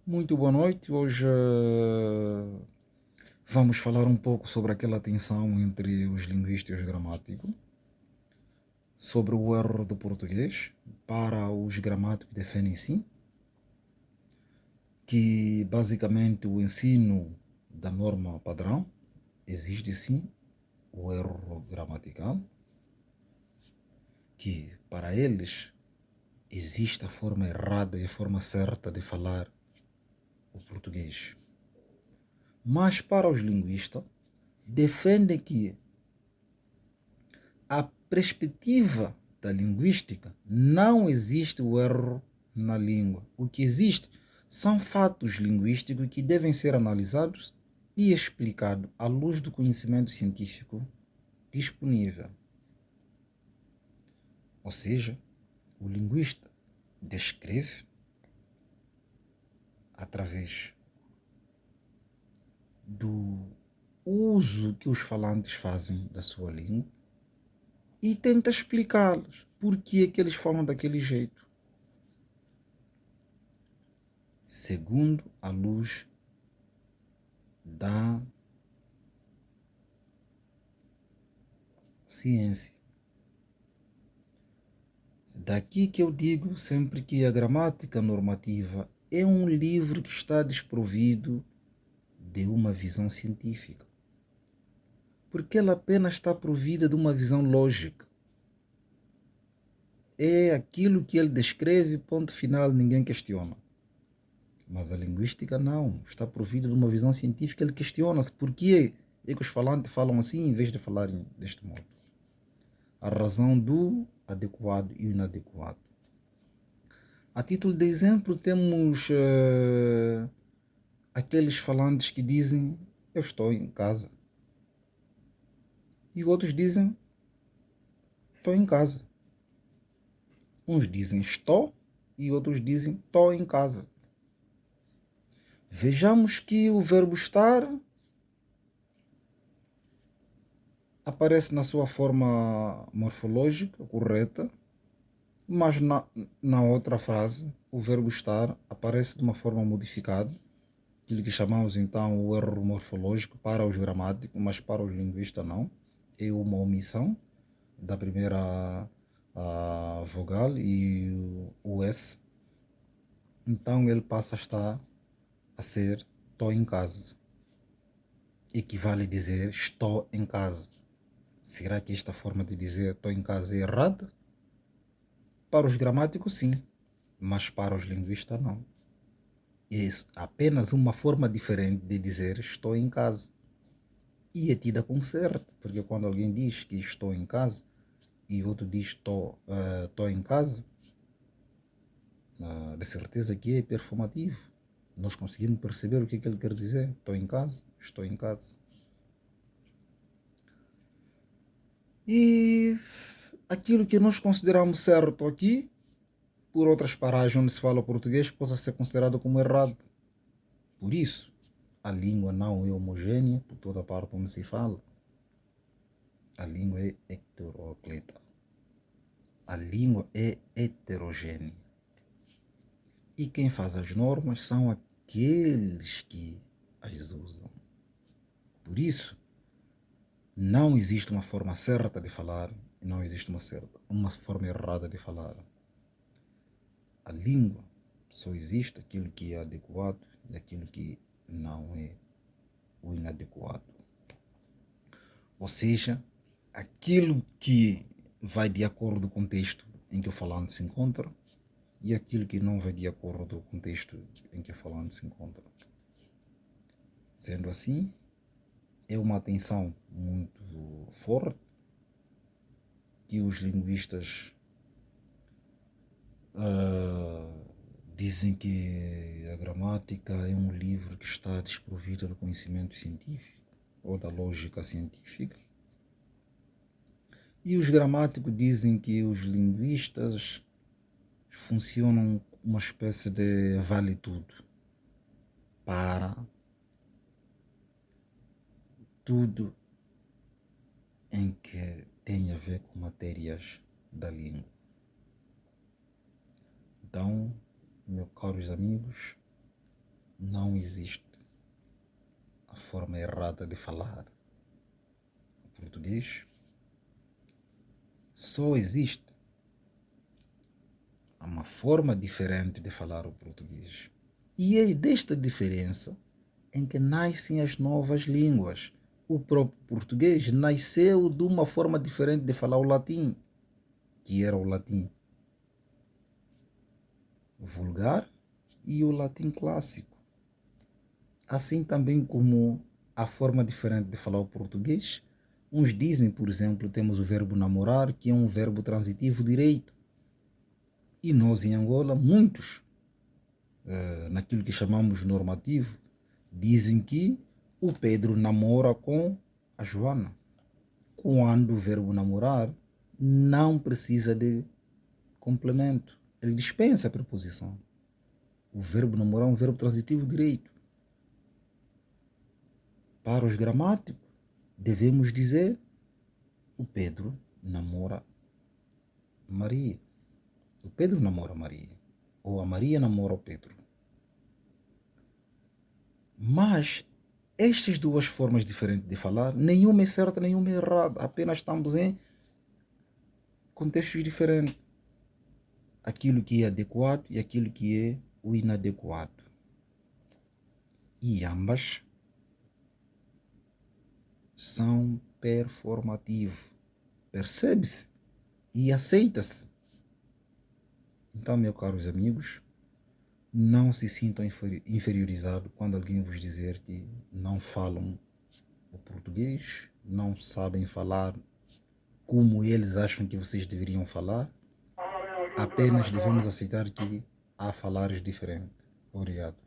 Muito boa noite. Hoje vamos falar um pouco sobre aquela tensão entre os linguistas e os gramáticos, sobre o erro do português. Para os gramáticos defendem sim, que basicamente o ensino da norma padrão existe sim o erro gramatical, que para eles existe a forma errada e a forma certa de falar o português. Mas para os linguistas defendem que a perspectiva da linguística não existe o erro na língua. O que existe são fatos linguísticos que devem ser analisados e explicados à luz do conhecimento científico disponível. Ou seja, o linguista descreve através do uso que os falantes fazem da sua língua e tenta explicá-los por que é que eles falam daquele jeito, segundo a luz da ciência. Daqui que eu digo sempre que a gramática normativa é um livro que está desprovido de uma visão científica, porque ela apenas está provida de uma visão lógica. É aquilo que ele descreve, ponto final, ninguém questiona. Mas a linguística não, está provida de uma visão científica, ele questiona-se por que é que os falantes falam assim em vez de falarem deste modo. A razão do adequado e o inadequado. A título de exemplo, temos aqueles falantes que dizem eu estou em casa e outros dizem estou em casa. Uns dizem estou e outros dizem estou em casa. Vejamos que o verbo estar aparece na sua forma morfológica correta, mas na outra frase o verbo estar aparece de uma forma modificada, aquilo que chamamos então o erro morfológico para os gramáticos, mas para os linguistas não. É uma omissão da primeira vogal e o S. Então ele passa a estar a ser estou em casa. Equivale a dizer estou em casa. Será que esta forma de dizer estou em casa é errada? Para os gramáticos, sim, mas para os linguistas, não. É apenas uma forma diferente de dizer estou em casa. E é tida como certa, porque quando alguém diz que estou em casa e outro diz estou em casa, de certeza que é performativo. Nós conseguimos perceber o que é que ele quer dizer. Estou em casa, estou em casa. E aquilo que nós consideramos certo aqui, por outras paragens onde se fala português, possa ser considerado como errado. Por isso, a língua não é homogênea por toda parte onde se fala. A língua é heteroclita. A língua é heterogênea. E quem faz as normas são aqueles que as usam. Por isso, não existe uma forma certa de falar e não existe uma forma errada de falar. A língua só existe aquilo que é adequado e aquilo que não é o inadequado. Ou seja, aquilo que vai de acordo com o contexto em que o falante se encontra e aquilo que não vai de acordo com o contexto em que o falante se encontra. Sendo assim, é uma atenção muito forte que os linguistas dizem que a gramática é um livro que está desprovido do conhecimento científico ou da lógica científica. E os gramáticos dizem que os linguistas funcionam uma espécie de vale tudo para tudo em que tem a ver com matérias da língua. Então, meus caros amigos, não existe a forma errada de falar o português. Só existe uma forma diferente de falar o português. E é desta diferença em que nascem as novas línguas. O próprio português nasceu de uma forma diferente de falar o latim, que era o latim vulgar e o latim clássico. Assim também como a forma diferente de falar o português, uns dizem, por exemplo, temos o verbo namorar, que é um verbo transitivo direito. E nós em Angola, muitos, naquilo que chamamos normativo, dizem que o Pedro namora com a Joana. Quando o verbo namorar não precisa de complemento. Ele dispensa a preposição. O verbo namorar é um verbo transitivo direito. Para os gramáticos, devemos dizer o Pedro namora Maria. O Pedro namora Maria. Ou a Maria namora o Pedro. Mas estas duas formas diferentes de falar, nenhuma é certa, nenhuma é errada. Apenas estamos em contextos diferentes. Aquilo que é adequado e aquilo que é o inadequado. E ambas são performativos. Percebe-se e aceita-se. Então, meus caros amigos, não se sintam inferiorizados quando alguém vos dizer que não falam o português, não sabem falar como eles acham que vocês deveriam falar. Apenas devemos aceitar que há falares diferentes. Obrigado.